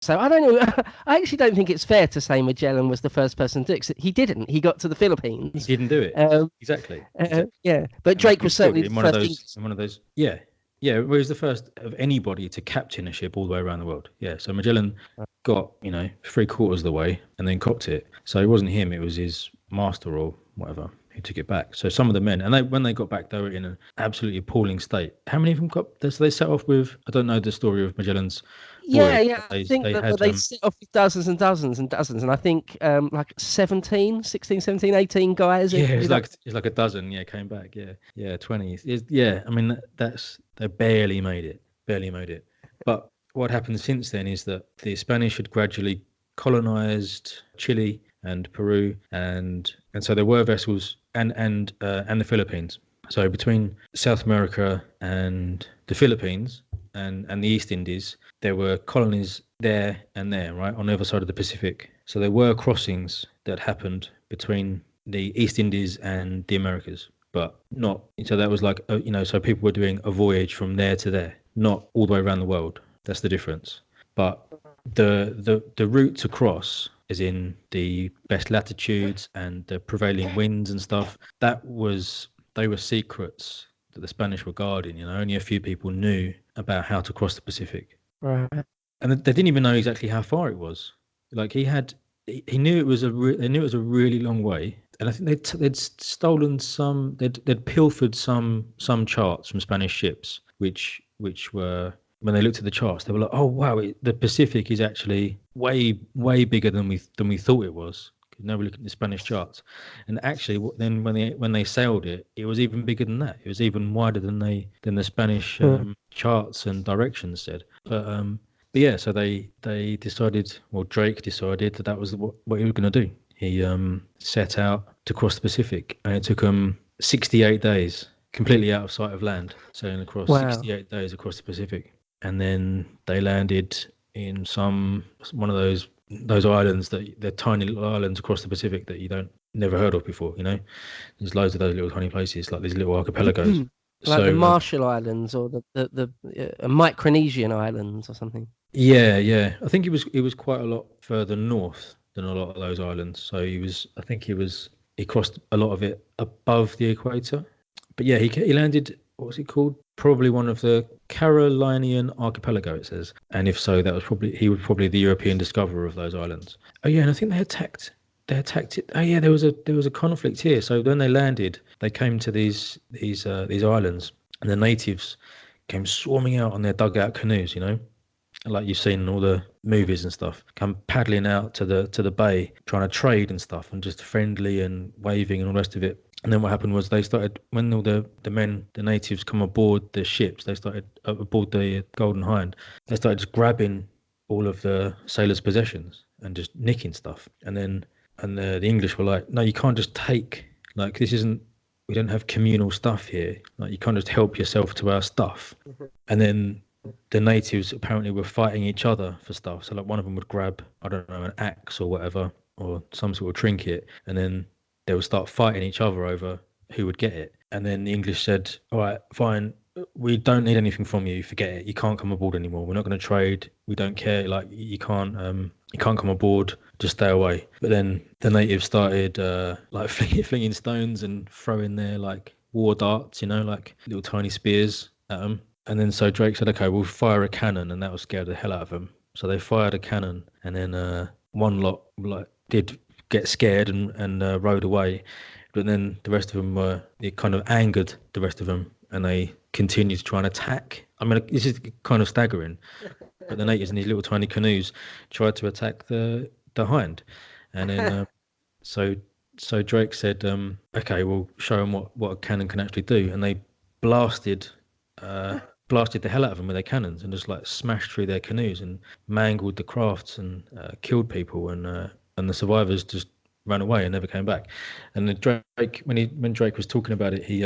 So I don't know. I actually don't think it's fair to say Magellan was the first person to do it. 'Cause he didn't. He got to the Philippines. He didn't do it. Exactly. Yeah, but And Drake he was killed certainly it the first. in one of those. Yeah, yeah. Well, he was the first of anybody to captain a ship all the way around the world. Yeah. So Magellan got 3/4 of the way and then copped it. So it wasn't him; it was his master or whatever who took it back. So some of the men, and when they got back, they were in an absolutely appalling state. How many of them got? So they set off with. I don't know the story of Magellan's voyage. Yeah. I think They that had they set off with dozens and dozens and dozens, and I think like 17, 16, 17, 18 guys. yeah, Ended up. it's like a dozen. Yeah, came back. Yeah, yeah, 20. Yeah, I mean that's they barely made it. Barely made it. But what happened since then is that the Spanish had gradually colonized Chile and Peru, and so there were vessels and the Philippines. So between South America and the Philippines and the East Indies, there were colonies there and there, right, on the other side of the Pacific. So there were crossings that happened between the East Indies and the Americas, but not. So that was like, so people were doing a voyage from there to there, not all the way around the world. That's the difference. But the route to cross, as in the best latitudes and the prevailing winds and stuff, they were secrets that the Spanish were guarding. Only a few people knew about how to cross the Pacific. Right. And they didn't even know exactly how far it was. Like he knew it was they knew it was a really long way, and I think they'd stolen they'd pilfered some charts from Spanish ships, which were, when they looked at the charts, they were like, oh wow, the Pacific is actually way bigger than we thought it was. Now we look at the Spanish charts, and actually, then when they sailed it, it was even bigger than that. It was even wider than the Spanish charts and directions said. But yeah, so they decided, well, Drake decided that was what he was going to do. He set out to cross the Pacific, and it took him 68 days, completely out of sight of land, sailing across. Wow. 68 days across the Pacific, and then they landed in one of those islands, they're tiny little islands across the Pacific that you never heard of before. There's loads of those little tiny places, like these little archipelagos. Like the Marshall Islands or the Micronesian Islands or something. Yeah. I think it was quite a lot further north than a lot of those islands. So he crossed a lot of it above the equator. But yeah, he landed, what was it called? Probably one of the Carolinian archipelago, it says. And if so, he was probably the European discoverer of those islands. Oh yeah, and I think they attacked it. Oh yeah, there was a conflict here. So when they landed, they came to these islands, and the natives came swarming out on their dugout canoes, like you've seen in all the movies and stuff, come paddling out to the bay, trying to trade and stuff, and just friendly and waving and all the rest of it. And then what happened was they started, when all the natives come aboard the ships, they started aboard the Golden Hind, they started just grabbing all of the sailors' possessions and just nicking stuff. And the English were like, no, you can't just take, like, we don't have communal stuff here. Like, you can't just help yourself to our stuff. And then the natives apparently were fighting each other for stuff. So like one of them would grab, I don't know, an axe or whatever, or some sort of trinket, and then they would start fighting each other over who would get it. And then the English said, all right, fine, we don't need anything from you, forget it, you can't come aboard anymore, we're not going to trade, we don't care, like you can't come aboard, just stay away. But then the natives started like flinging stones and throwing their like war darts, like little tiny spears at them. And then so Drake said, okay, we'll fire a cannon, and that would scare the hell out of them. So they fired a cannon, and then one lot like did get scared and rode away. But then the rest of them it kind of angered the rest of them, and they continued to try and attack. I mean, this is kind of staggering. But the natives in these little tiny canoes tried to attack the Hind. And then so Drake said, okay, we'll show them what a cannon can actually do. And they blasted the hell out of them with their cannons and just like smashed through their canoes and mangled the crafts and killed people, and the survivors just ran away and never came back. And the Drake, when Drake was talking about it, he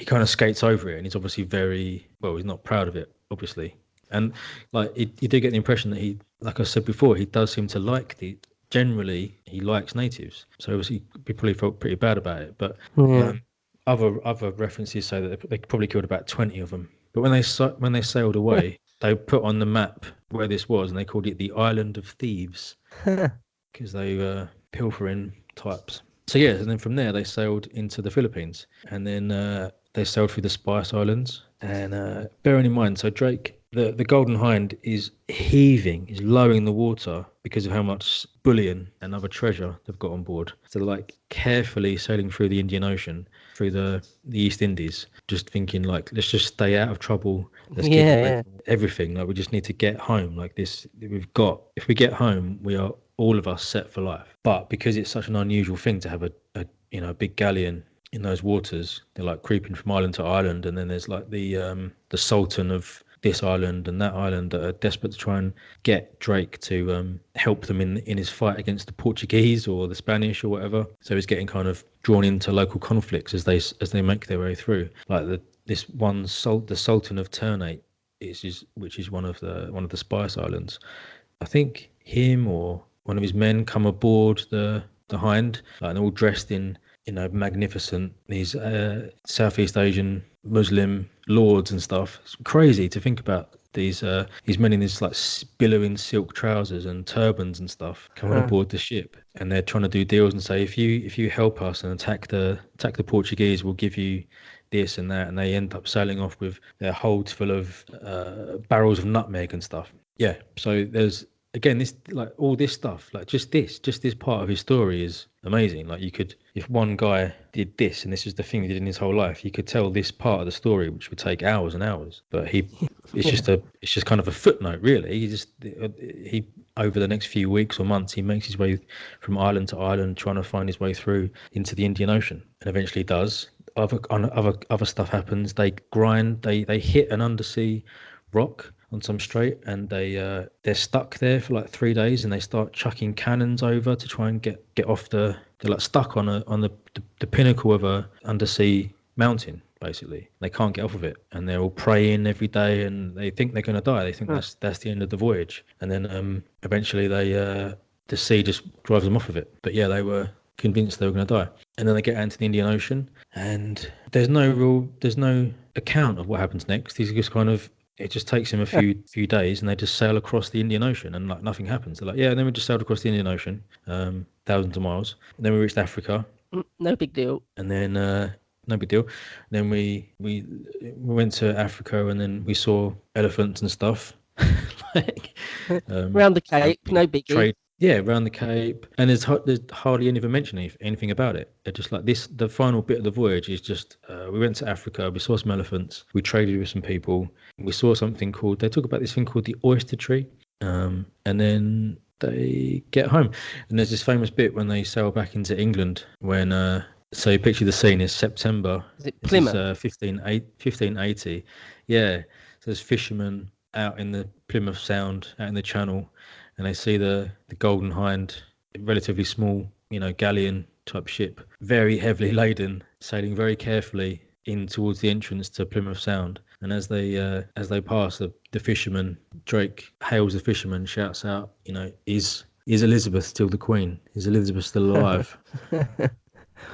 kind of skates over it, and he's obviously he's not proud of it, obviously. And like you do get the impression that he, like I said before, he does seem to generally he likes natives, so obviously he probably felt pretty bad about it. But other references say that they probably killed about 20 of them. But when they sailed away, they put on the map where this was, and they called it the Island of Thieves because they were pilfering types. So yeah, and then from there they sailed into the Philippines, and then they sailed through the Spice Islands. And bearing in mind, so Drake, the Golden Hind is heaving, is lowering the water because of how much bullion and other treasure they've got on board. So they're like carefully sailing through the Indian Ocean, through the East Indies, just thinking like, let's just stay out of trouble. Let's get away from everything. Like we just need to get home. Like this, if we get home, we are all of us set for life. But because it's such an unusual thing to have a big galleon in those waters, they're like creeping from island to island, and then there's like the Sultan of this island and that island that are desperate to try and get Drake to help them in his fight against the Portuguese or the Spanish or whatever. So he's getting kind of drawn into local conflicts as they make their way through. Like the Sultan of Ternate, which is one of the Spice Islands. I think him or one of his men come aboard the Hind, and they're all dressed in magnificent, these Southeast Asian Muslim lords and stuff. It's crazy to think about these men in these like billowing silk trousers and turbans and stuff coming aboard the ship, and they're trying to do deals and say, if you help us and attack the Portuguese, we'll give you this and that. And they end up sailing off with their holds full of barrels of nutmeg and stuff. Yeah, so there's again this, like, all this stuff, like just this part of his story is amazing. Like, you could, if one guy did this and this is the thing he did in his whole life, he could tell this part of the story, which would take hours and hours. But it's just kind of a footnote, really. He over the next few weeks or months, he makes his way from island to island, trying to find his way through into the Indian Ocean, and eventually does. Other stuff happens. They hit an undersea rock on some strait, and they're stuck there for like 3 days, and they start chucking cannons over to try and get off they're like stuck on the pinnacle of a undersea mountain, basically. They can't get off of it, and they're all praying every day, and they think they're going to die. They think that's the end of the voyage, and then eventually the sea just drives them off of it. But yeah, they were convinced they were going to die, and then they get out into the Indian Ocean, and there's no account of what happens next. He's just kind of, it just takes him a few days, and they just sail across the Indian Ocean, and like nothing happens. They're like, yeah, and then we just sailed across the Indian Ocean, thousands of miles, and then we reached Africa. No big deal. And then no big deal. Then we went to Africa, and then we saw elephants and stuff. Like, around the Cape, no biggie. Trade. Yeah, around the Cape, and there's hardly anyone mentioning anything about it. They're just like this. The final bit of the voyage is just we went to Africa, we saw some elephants, we traded with some people, we saw something called, they talk about this thing called the oyster tree, and then they get home, and there's this famous bit when they sail back into England when so you picture the scene is September. Is it Plymouth? 1580. Yeah, so there's fishermen out in the Plymouth Sound, out in the Channel, and they see the Golden Hind, relatively small, galleon type ship, very heavily laden, sailing very carefully in towards the entrance to Plymouth Sound. And as they pass, the fisherman, Drake hails the fisherman, shouts out, is Elizabeth still the Queen? Is Elizabeth still alive?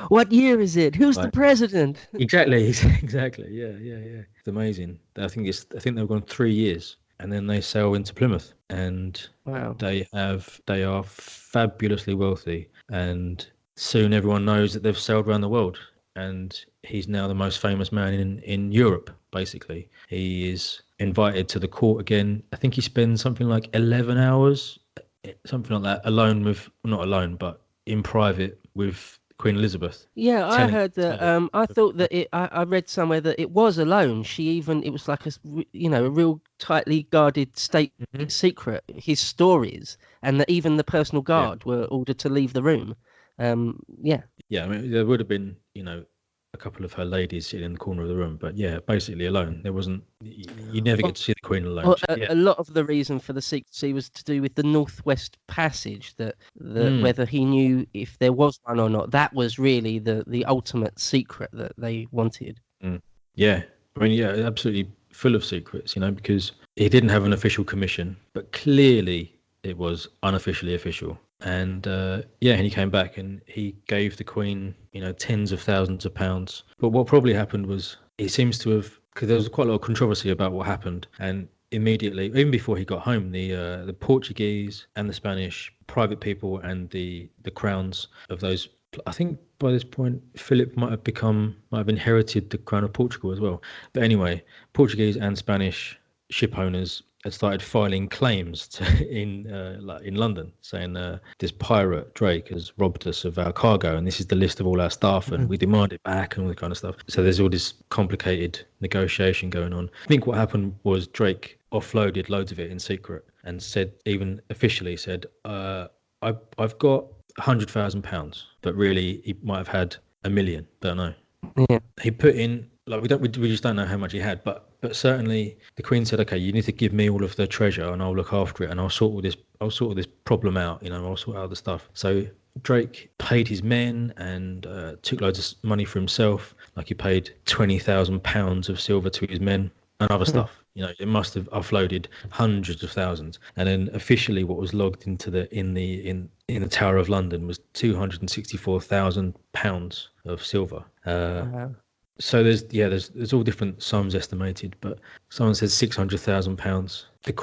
What year is it? Who's the president? Exactly. Yeah. It's amazing. I think they've gone 3 years. And then they sail into Plymouth, and wow. They are fabulously wealthy, and soon everyone knows that they've sailed around the world, and he's now the most famous man in Europe, basically. He is invited to the court again. I think he spends something like 11 hours, something like that, not alone, but in private with Queen Elizabeth. Yeah, I heard that. I thought that I read somewhere that it was alone. It was like a real tightly guarded state secret, his stories, and that even the personal guard were ordered to leave the room. Yeah. I mean, there would have been, a couple of her ladies sitting in the corner of the room, but yeah, basically alone. There wasn't. You never get to see the Queen alone. A lot of the reason for the secrecy was to do with the Northwest Passage. Whether he knew if there was one or not, that was really the ultimate secret that they wanted. Yeah, I mean, yeah, absolutely full of secrets. Because he didn't have an official commission, but clearly it was unofficially official. And and he came back and he gave the Queen, tens of thousands of pounds. But what probably happened was, he seems to have, because there was quite a lot of controversy about what happened, and immediately, even before he got home, the Portuguese and the Spanish private people and the crowns of those. I think by this point, Philip might have inherited the crown of Portugal as well. But anyway, Portuguese and Spanish ship owners had started filing claims in London, saying this pirate Drake has robbed us of our cargo, and this is the list of all our stuff, and we demand it back, and all this kind of stuff. So there's all this complicated negotiation going on. I think what happened was Drake offloaded loads of it in secret and said, even officially said, I've got £100,000, but really he might have had 1 million. Don't know. Yeah. He put in, like, we just don't know how much he had, but certainly the Queen said, okay, you need to give me all of the treasure and I'll look after it, and I'll sort all this problem out, I'll sort out the stuff. So Drake paid his men and took loads of money for himself, like he paid £20,000 of silver to his men and other stuff. It must have offloaded hundreds of thousands. And then officially what was logged into in the Tower of London was £264,000 of silver. Wow. So there's all different sums estimated, but someone says £600,000. The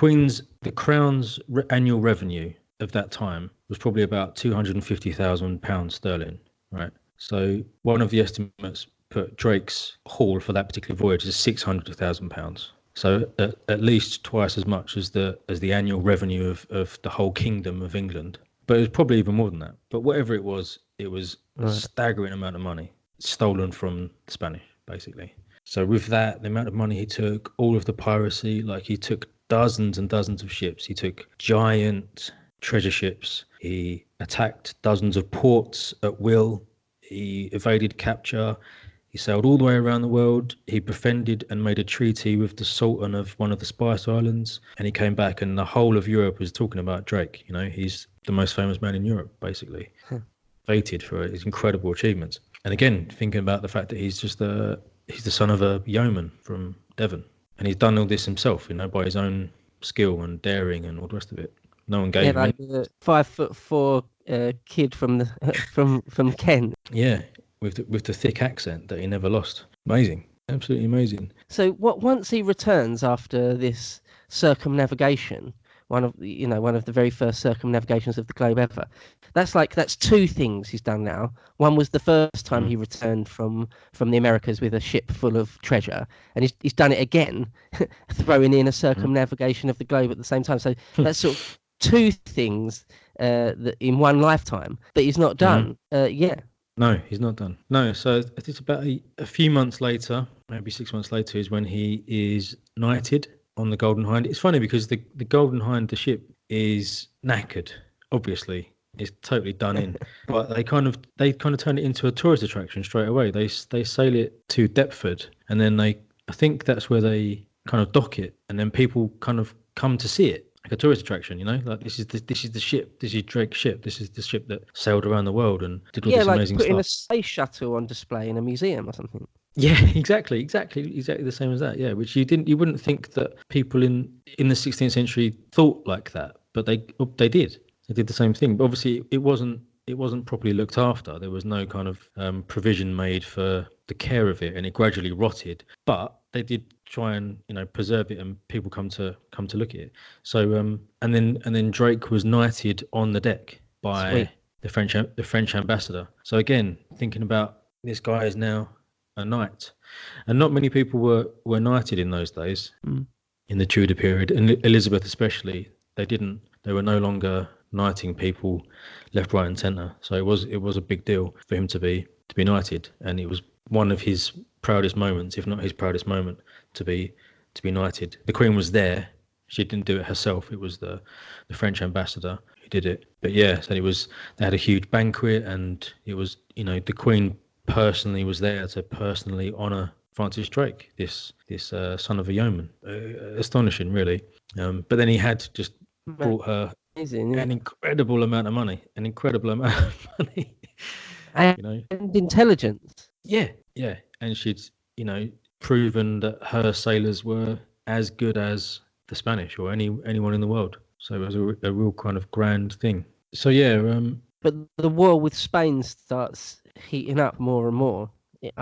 Crown's annual revenue of that time was probably about £250,000 sterling, right? So one of the estimates put Drake's haul for that particular voyage as £600,000. So at least twice as much as the annual revenue of the whole kingdom of England. But it was probably even more than that. But whatever it was a staggering amount of money stolen from the Spanish, basically. So with that, the amount of money he took, all of the piracy, like he took dozens and dozens of ships. He took giant treasure ships. He attacked dozens of ports at will. He evaded capture. He sailed all the way around the world. He befriended and made a treaty with the Sultan of one of the Spice Islands. And he came back and the whole of Europe was talking about Drake. He's the most famous man in Europe, basically. Fated for his incredible achievements. And again, thinking about the fact that he's the son of a yeoman from Devon. And he's done all this himself, by his own skill and daring and all the rest of it. No one gave him like the 5'4" kid from from Kent. Yeah, with the thick accent that he never lost. Amazing, absolutely amazing. So once he returns after this circumnavigation, one of the very first circumnavigations of the globe ever, that's two things he's done now. One was the first time he returned from the Americas with a ship full of treasure, and he's done it again, throwing in a circumnavigation of the globe at the same time. So that's sort of two things that in one lifetime that he's not done. No, he's not done. No, so it's about a few months later, maybe 6 months later, is when he is knighted on the Golden Hind. It's funny because the Golden Hind, the ship, is knackered. Obviously, it's totally done in. But they kind of turn it into a tourist attraction straight away. They sail it to Deptford, and then I think that's where they kind of dock it, and then people kind of come to see it. Like a tourist attraction, like this is the ship. This is Drake's ship. This is the ship that sailed around the world and did all this amazing stuff. Yeah, like putting a space shuttle on display in a museum or something. Yeah, exactly the same as that. Yeah, which you wouldn't think that people in the 16th century thought like that, but they did. They did the same thing. But obviously, it wasn't properly looked after. There was no kind of provision made for the care of it, and it gradually rotted. But they did try and preserve it, and people come to look at it. So and then Drake was knighted on the deck by the French ambassador. So again, thinking about this guy is now a knight, and not many people were knighted in those days, in the Tudor period, and Elizabeth especially. They were no longer knighting people left, right, and centre. So it was a big deal for him to be knighted, and it was one of his proudest moments, if not his proudest moment, to be knighted. The Queen was there. She didn't do it herself. It was the French ambassador who did it. But yeah, so they had a huge banquet, and it was the Queen personally was there to personally honour Francis Drake, this son of a yeoman. Astonishing, really. But then he had just brought her an incredible amount of money, and intelligence. Yeah, and she'd proven that her sailors were as good as the Spanish or anyone in the world. So it was a real kind of grand thing. So yeah. But the war with Spain starts heating up more and more.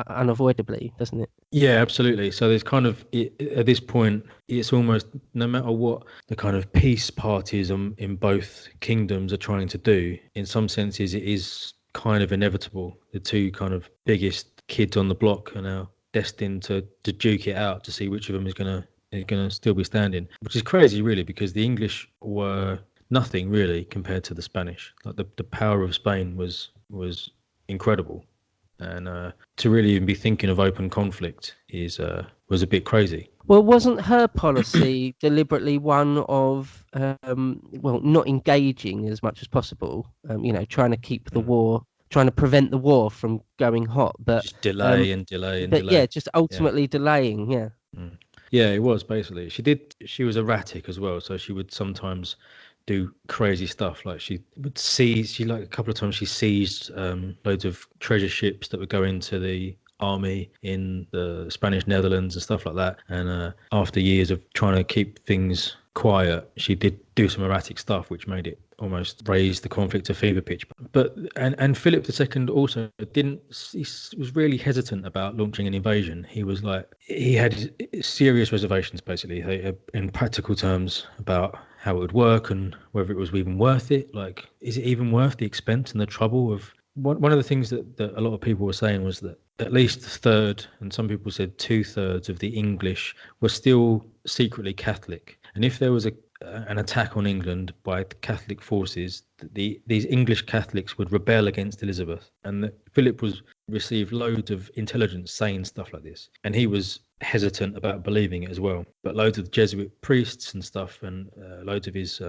unavoidably, doesn't it? Yeah, absolutely. So there's kind of at this point, it's almost no matter what the kind of peace parties in both kingdoms are trying to do. In some senses, it is kind of inevitable. The two kind of biggest kids on the block are now destined to duke it out to see which of them is gonna still be standing, which is crazy, really, because the English were nothing really compared to the Spanish. Like the power of Spain was incredible, and to really even be thinking of open conflict is was a bit crazy. Well, wasn't her policy deliberately one of, well, not engaging as much as possible? Trying to keep the Mm. war, trying to prevent the war from going hot, Just delay and delay and yeah, delay. just Yeah. ultimately delaying. Yeah. Mm. Yeah, it was basically. She was erratic as well, so she would sometimes do crazy stuff. Like she would seize. She like a couple of times she seized loads of treasure ships that would go into the army in the Spanish Netherlands and stuff like that. And after years of trying to keep things quiet, she did do some erratic stuff, which made it almost raise the conflict to fever pitch. But and Philip II also didn't. He was really hesitant about launching an invasion. He had serious reservations, basically, in practical terms, about how it would work and whether it was even worth it. Like, is it even worth the expense and the trouble of one of the things that a lot of people were saying was that at least a third, and some people said two-thirds of the English were still secretly Catholic. And if there was an attack on England by Catholic forces, these English Catholics would rebel against Elizabeth. And that Philip received loads of intelligence saying stuff like this, and he was hesitant about believing it as well. But loads of the Jesuit priests and stuff, and loads of his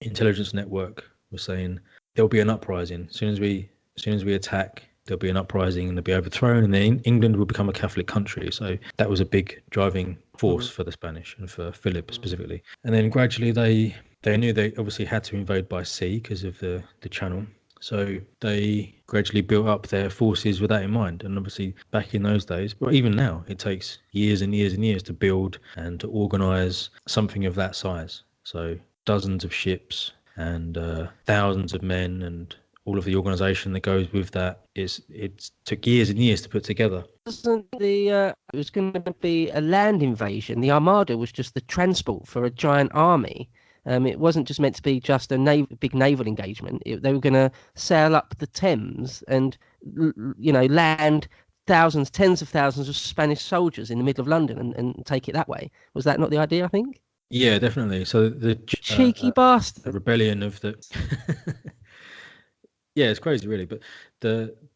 intelligence network were saying there'll be an uprising as soon as we attack. There'll be an uprising and they'll be overthrown, and then England will become a Catholic country. So that was a big driving force Mm. for the Spanish and for Philip specifically. And then gradually they knew they obviously had to invade by sea because of the channel. So they gradually built up their forces with that in mind. And obviously back in those days, but even now, it takes years and years and years to build and to organize something of that size. So dozens of ships and thousands of men and all of the organization that goes with that it took years and years to put together. Wasn't it was going to be a land invasion? The Armada was just the transport for a giant army. It wasn't just meant to be just a big naval engagement. They were going to sail up the Thames and, land thousands, tens of thousands of Spanish soldiers in the middle of London and take it that way. Was that not the idea, I think? Yeah, definitely. So Cheeky the bastard. rebellion of the yeah, it's crazy, really. But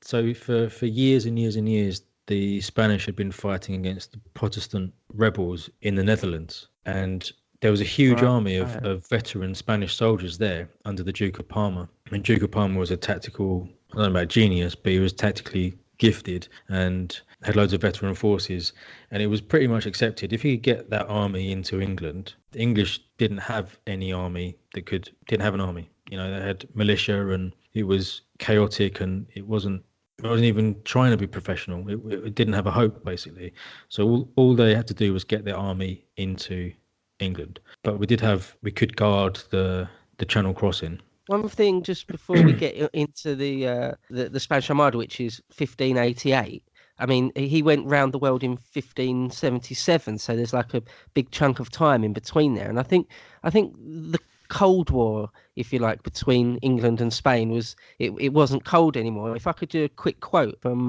for years and years and years, the Spanish had been fighting against the Protestant rebels in the Netherlands, and there was a huge Right. army of veteran Spanish soldiers there under the Duke of Parma. And Duke of Parma was a tactical, I don't know about genius, but he was tactically gifted and had loads of veteran forces. And it was pretty much accepted if he could get that army into England. The English didn't have any army didn't have an army. They had militia, and it was chaotic, and it wasn't even trying to be professional. It didn't have a hope, basically. So all they had to do was get their army into England. But we could guard the Channel crossing. One thing just before we get into the Spanish Armada, which is 1588. I mean, he went round the world in 1577, so there's like a big chunk of time in between there. And I think the Cold War, if you like, between England and Spain it wasn't cold anymore. If I could do a quick quote from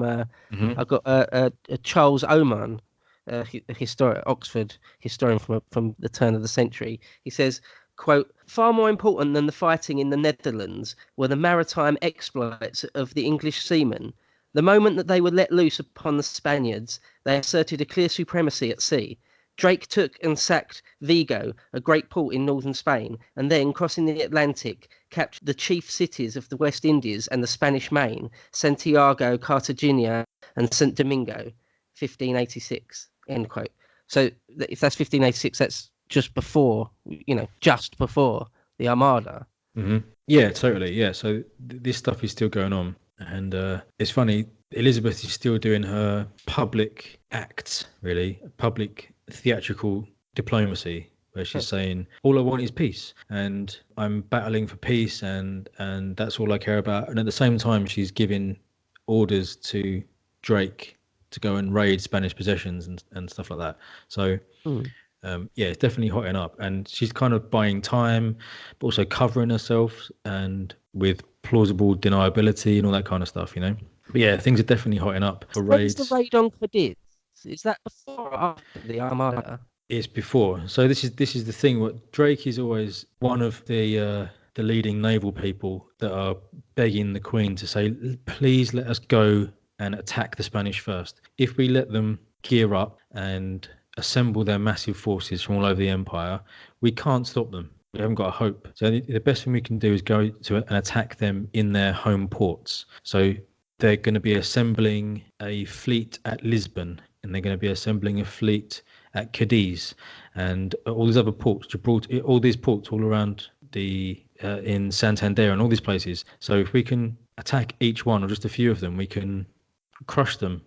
Hmm. I got a Charles Oman, a historian, Oxford historian from the turn of the century. He says, quote, far more important than the fighting in the Netherlands were the maritime exploits of the English seamen. The moment that they were let loose upon the Spaniards, they asserted a clear supremacy at sea. Drake took and sacked Vigo, a great port in northern Spain, and then, crossing the Atlantic, captured the chief cities of the West Indies and the Spanish Main, Santiago, Cartagena, and St. Domingo, 1586, end quote. So if that's 1586, that's just before the Armada. Hmm. Yeah, totally. Yeah, so this stuff is still going on, and it's funny. Elizabeth is still doing her public acts, really, public theatrical diplomacy, where she's saying, "All I want is peace, and I'm battling for peace, and that's all I care about." And at the same time, she's giving orders to Drake to go and raid Spanish possessions and stuff like that. So yeah, it's definitely hotting up, and she's kind of buying time, but also covering herself and with plausible deniability and all that kind of stuff, you know. But yeah, things are definitely hotting up for When's the raids. raid on Cadiz? Is that before or after the Armada? It's before. So this is the thing. What Drake is always one of the leading naval people that are begging the Queen to say, please let us go and attack the Spanish first. If we let them gear up and assemble their massive forces from all over the empire, we can't stop them. We haven't got a hope. So the best thing we can do is go to and attack them in their home ports. So they're going to be assembling a fleet at Lisbon, and they're going to be assembling a fleet at Cadiz, and all these other ports, Gibraltar, all these ports all around the in Santander and all these places. So if we can attack each one or just a few of them, we can crush them